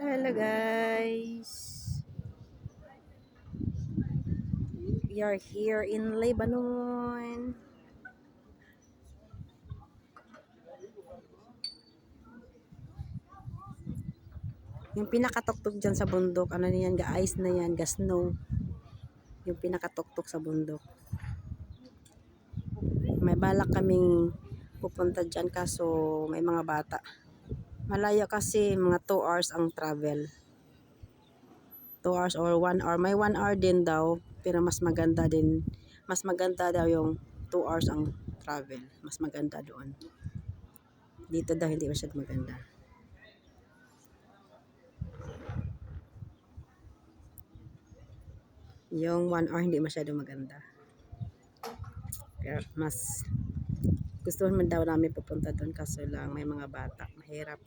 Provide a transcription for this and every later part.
Hello guys, we are here in Lebanon. Yung pinakatuktok dyan sa bundok, ano na yan, ga-ice na yan, ga-snow. Yung pinakatuktok sa bundok. May balak kaming pupunta dyan kaso may mga bata. Malayo kasi, mga 2 hours ang travel. 2 hours or 1 hour. May 1 hour din daw, pero mas maganda din. Mas maganda daw yung 2 hours ang travel. Mas maganda doon. Dito daw hindi masyadong maganda. Yung 1 hour hindi masyadong maganda. Kaya mas gusto naman daw namin pupunta doon kaso lang may mga bata. Mahirap.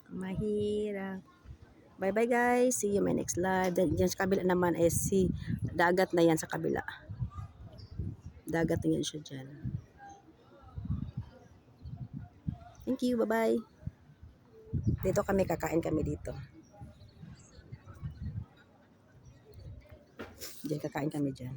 Mahirap. Bye bye guys. See you my next live. Diyan sa kabila naman ay dagat na yan sa kabila. Dagat na yan siya dyan. Thank you. Bye bye. Dito kami kakain kami dito. Diyan kakain kami dyan.